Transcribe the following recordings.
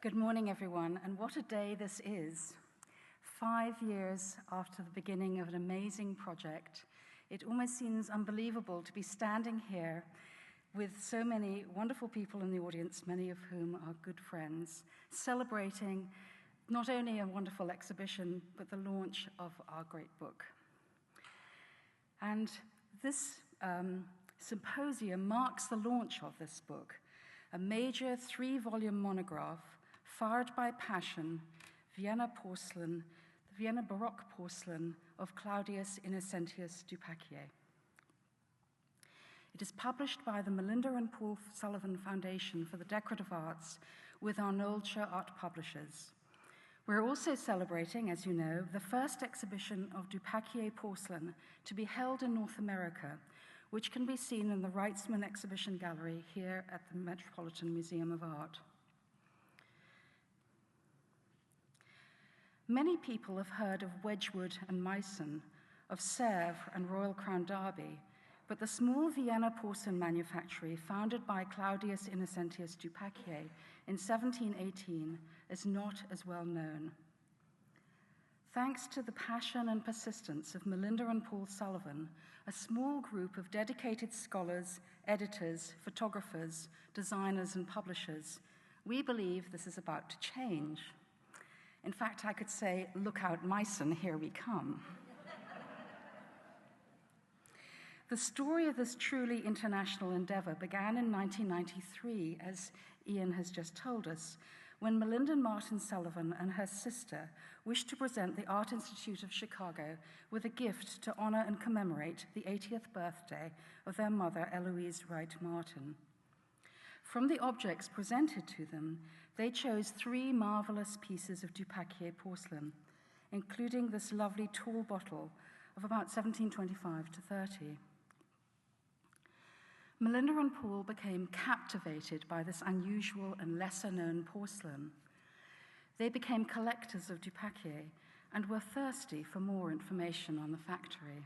Good morning, everyone, and what a day this is. 5 years after the beginning of an amazing project, it almost seems unbelievable to be standing here with so many wonderful people in the audience, many of whom are good friends, celebrating not only a wonderful exhibition, but the launch of our great book. And this symposium marks the launch of this book, a major 3-volume monograph, Fired by Passion, Vienna Baroque Porcelain of Claudius Innocentius Du Paquier. It is published by the Melinda and Paul Sullivan Foundation for the Decorative Arts with our Knowlshire Art Publishers. We're also celebrating, as you know, the first exhibition of Du Paquier porcelain to be held in North America, which can be seen in the Wrightsman Exhibition Gallery here at the Metropolitan Museum of Art. Many people have heard of Wedgwood and Meissen, of Sèvres and Royal Crown Derby, but the small Vienna porcelain manufactory founded by Claudius Innocentius Du Paquier in 1718 is not as well known. Thanks to the passion and persistence of Melinda and Paul Sullivan, a small group of dedicated scholars, editors, photographers, designers, and publishers, we believe this is about to change. In fact, I could say, look out, Meissen, here we come. The story of this truly international endeavor began in 1993, as Ian has just told us, when Melinda Martin Sullivan and her sister wished to present the Art Institute of Chicago with a gift to honor and commemorate the 80th birthday of their mother, Eloise Wright Martin. From the objects presented to them, they chose 3 marvelous pieces of Du Paquier porcelain, including this lovely tall bottle of about 1725 to 30. Melinda and Paul became captivated by this unusual and lesser-known porcelain. They became collectors of Du Paquier and were thirsty for more information on the factory.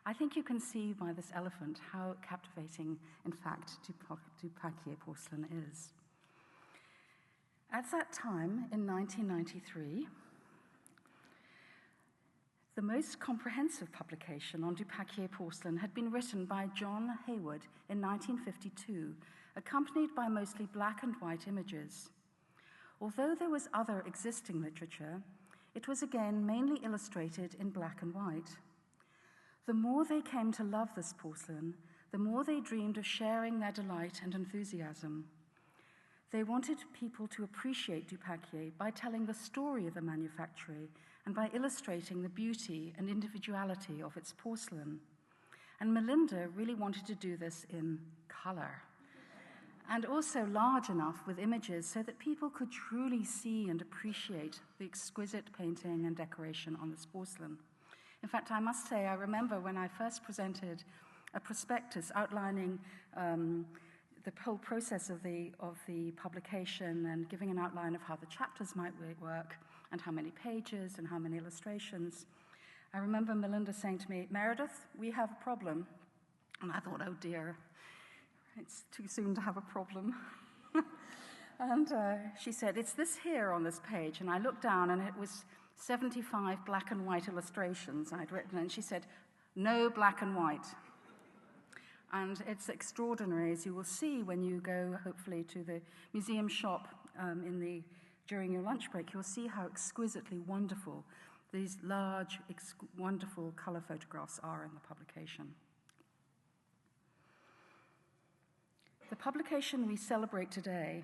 I think you can see by this elephant how captivating, in fact, Du Paquier porcelain is. At that time, in 1993, the most comprehensive publication on Du Paquier porcelain had been written by John Hayward in 1952, accompanied by mostly black and white images. Although there was other existing literature, it was again mainly illustrated in black and white. The more they came to love this porcelain, the more they dreamed of sharing their delight and enthusiasm. They wanted people to appreciate Du Paquier by telling the story of the manufactory and by illustrating the beauty and individuality of its porcelain. And Melinda really wanted to do this in color, and also large enough with images so that people could truly see and appreciate the exquisite painting and decoration on this porcelain. In fact, I must say, I remember when I first presented a prospectus outlining the whole process of the publication and giving an outline of how the chapters might work and how many pages and how many illustrations. I remember Melinda saying to me, "Meredith, we have a problem." And I thought, oh dear, it's too soon to have a problem. And she said, "It's this here on this page." And I looked down and it was 75 black and white illustrations I'd written, and she said, "No black and white." And it's extraordinary, as you will see when you go, hopefully, to the museum shop during your lunch break. You'll see how exquisitely wonderful these large, wonderful color photographs are in the publication. The publication we celebrate today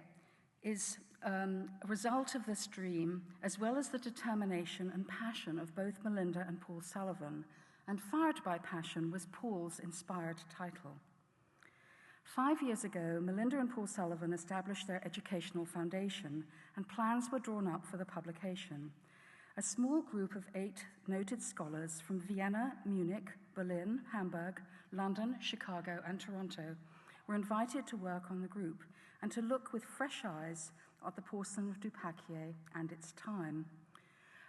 is a result of this dream, as well as the determination and passion of both Melinda and Paul Sullivan, and Fired by Passion was Paul's inspired title. 5 years ago, Melinda and Paul Sullivan established their educational foundation, and plans were drawn up for the publication. A small group of 8 noted scholars from Vienna, Munich, Berlin, Hamburg, London, Chicago, and Toronto were invited to work on the group and to look with fresh eyes at the porcelain of Du Paquier and its time.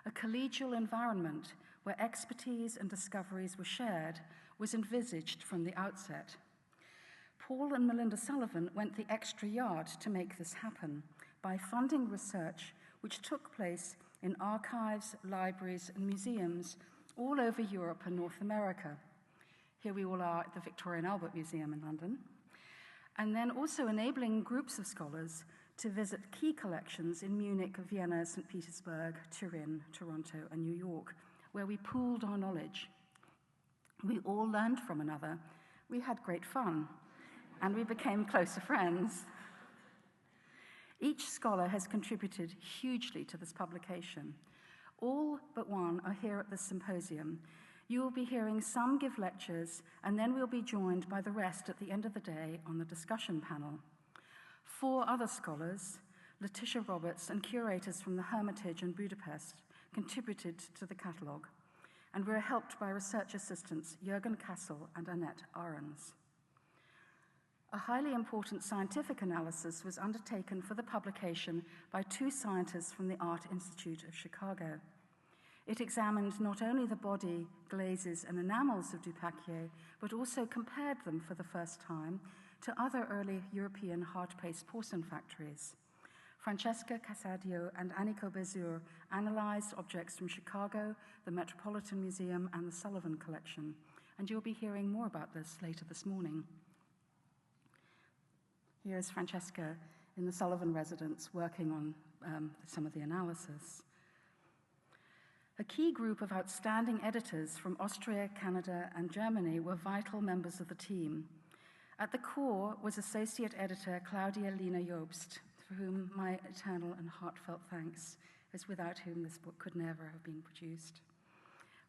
A collegial environment where expertise and discoveries were shared was envisaged from the outset. Paul and Melinda Sullivan went the extra yard to make this happen by funding research which took place in archives, libraries, and museums all over Europe and North America. Here we all are at the Victoria and Albert Museum in London. And then also enabling groups of scholars to visit key collections in Munich, Vienna, St. Petersburg, Turin, Toronto, and New York, where we pooled our knowledge. We all learned from another, we had great fun, and we became closer friends. Each scholar has contributed hugely to this publication. All but one are here at this symposium. You will be hearing some give lectures, and then we'll be joined by the rest at the end of the day on the discussion panel. 4 other scholars, Letitia Roberts and curators from the Hermitage in Budapest, contributed to the catalogue, and were helped by research assistants Jürgen Kassel and Annette Ahrens. A highly important scientific analysis was undertaken for the publication by 2 scientists from the Art Institute of Chicago. It examined not only the body, glazes, and enamels of Du Paquier, but also compared them for the first time to other early European hard-paste porcelain factories. Francesca Casadio and Anniko Bezur analyzed objects from Chicago, the Metropolitan Museum, and the Sullivan Collection, and you'll be hearing more about this later this morning. Here is Francesca in the Sullivan residence working on some of the analysis. A key group of outstanding editors from Austria, Canada, and Germany were vital members of the team. At the core was Associate Editor Claudia Lina Jobst, for whom my eternal and heartfelt thanks, as without whom this book could never have been produced.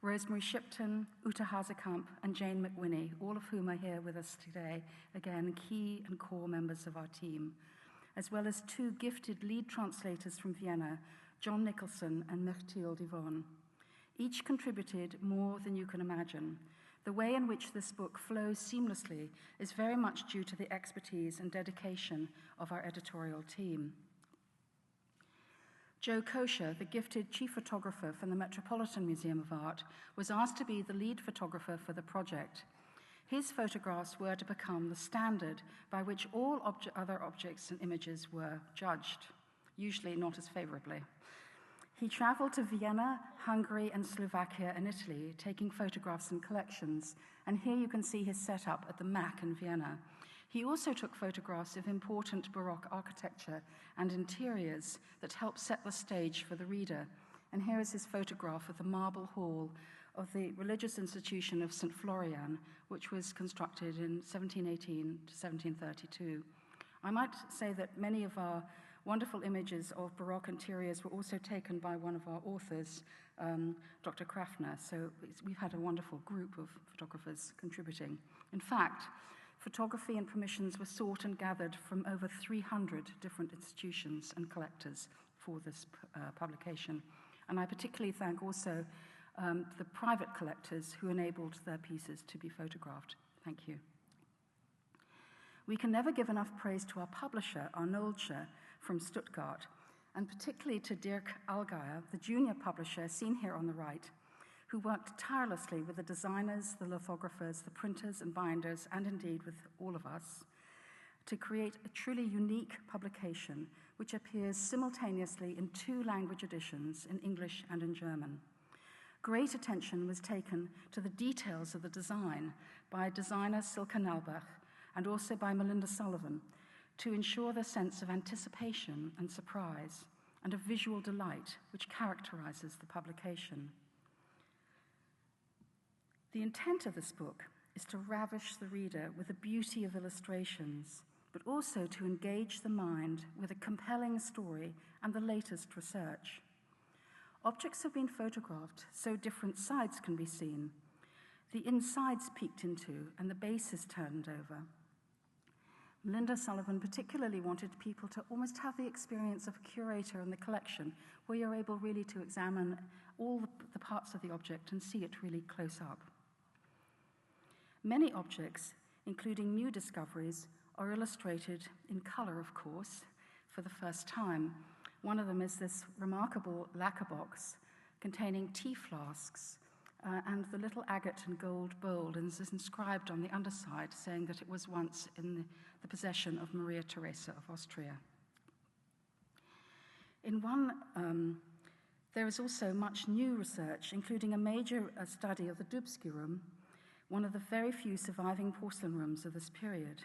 Rosemary Shipton, Uta Hazekamp, and Jane McWhinney, all of whom are here with us today, again, key and core members of our team, as well as 2 gifted lead translators from Vienna, John Nicholson and Meredith Chilton. Each contributed more than you can imagine. The way in which this book flows seamlessly is very much due to the expertise and dedication of our editorial team. Joe Kosher, the gifted chief photographer from the Metropolitan Museum of Art, was asked to be the lead photographer for the project. His photographs were to become the standard by which all other objects and images were judged, usually not as favorably. He traveled to Vienna, Hungary, and Slovakia and Italy, taking photographs and collections, and here you can see his setup at the MAC in Vienna. He also took photographs of important Baroque architecture and interiors that helped set the stage for the reader. And here is his photograph of the marble hall of the religious institution of St. Florian, which was constructed in 1718 to 1732. I might say that many of our wonderful images of Baroque interiors were also taken by one of our authors, Dr. Kraftner, so we've had a wonderful group of photographers contributing. In fact, photography and permissions were sought and gathered from over 300 different institutions and collectors for this publication. And I particularly thank also the private collectors who enabled their pieces to be photographed. Thank you. We can never give enough praise to our publisher, Arnoldse, from Stuttgart, and particularly to Dirk Allgeier, the junior publisher seen here on the right, who worked tirelessly with the designers, the lithographers, the printers and binders, and indeed with all of us, to create a truly unique publication which appears simultaneously in 2 language editions, in English and in German. Great attention was taken to the details of the design by designer Silke Nalbach and also by Melinda Sullivan to ensure the sense of anticipation and surprise and of visual delight which characterizes the publication. The intent of this book is to ravish the reader with the beauty of illustrations, but also to engage the mind with a compelling story and the latest research. Objects have been photographed so different sides can be seen, the insides peeked into and the bases turned over. Melinda Sullivan particularly wanted people to almost have the experience of a curator in the collection, where you're able really to examine all the parts of the object and see it really close up. Many objects, including new discoveries, are illustrated in color, of course, for the first time. One of them is this remarkable lacquer box containing tea flasks and the little agate and gold bowl, and is inscribed on the underside, saying that it was once in the possession of Maria Theresa of Austria. There is also much new research, including a major study of the Dubsky room, one of the very few surviving porcelain rooms of this period.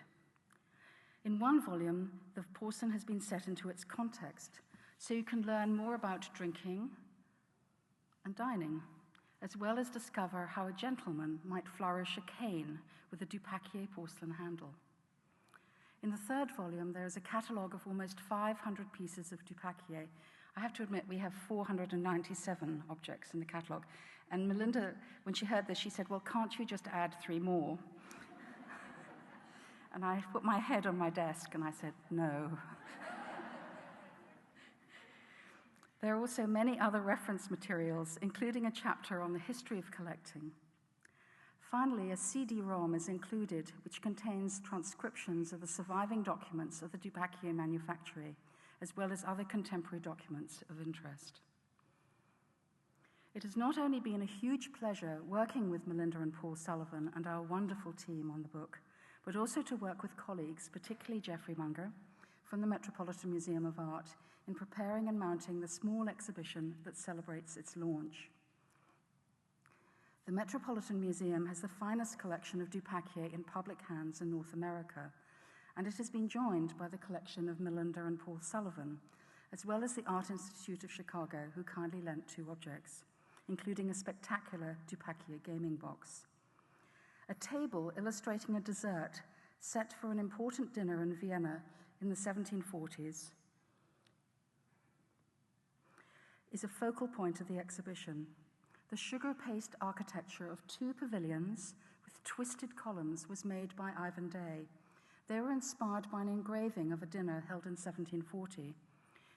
In one volume, the porcelain has been set into its context, so you can learn more about drinking and dining, as well as discover how a gentleman might flourish a cane with a Du Paquier porcelain handle. In the third volume, there is a catalogue of almost 500 pieces of Du Paquier. I have to admit, we have 497 objects in the catalogue. And Melinda, when she heard this, she said, well, can't you just add 3 more? And I put my head on my desk and I said, no. There are also many other reference materials, including a chapter on the history of collecting. Finally, a CD-ROM is included, which contains transcriptions of the surviving documents of the Du Paquier manufactory, as well as other contemporary documents of interest. It has not only been a huge pleasure working with Melinda and Paul Sullivan and our wonderful team on the book, but also to work with colleagues, particularly Geoffrey Munger from the Metropolitan Museum of Art, in preparing and mounting the small exhibition that celebrates its launch. The Metropolitan Museum has the finest collection of Du Paquier in public hands in North America, and it has been joined by the collection of Melinda and Paul Sullivan, as well as the Art Institute of Chicago, who kindly lent 2 objects, including a spectacular Du Paquier gaming box. A table illustrating a dessert set for an important dinner in Vienna in the 1740s is a focal point of the exhibition. The sugar paste architecture of 2 pavilions with twisted columns was made by Ivan Day. They were inspired by an engraving of a dinner held in 1740.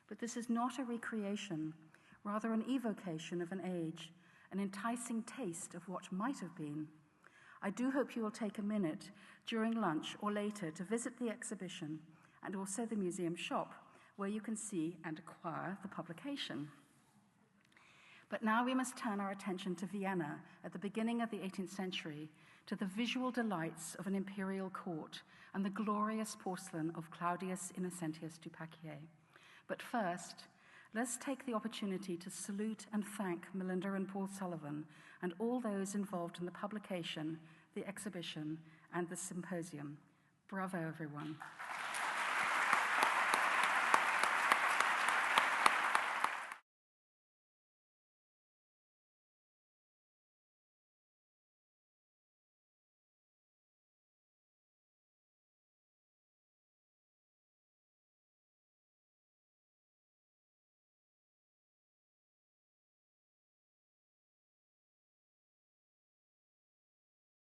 But this is not a recreation, rather an evocation of an age, an enticing taste of what might have been. I do hope you will take a minute during lunch or later to visit the exhibition and also the museum shop, where you can see and acquire the publication. But now we must turn our attention to Vienna at the beginning of the 18th century, to the visual delights of an imperial court and the glorious porcelain of Claudius Innocentius Du Paquier. But first, let's take the opportunity to salute and thank Melinda and Paul Sullivan and all those involved in the publication, the exhibition, and the symposium. Bravo, everyone.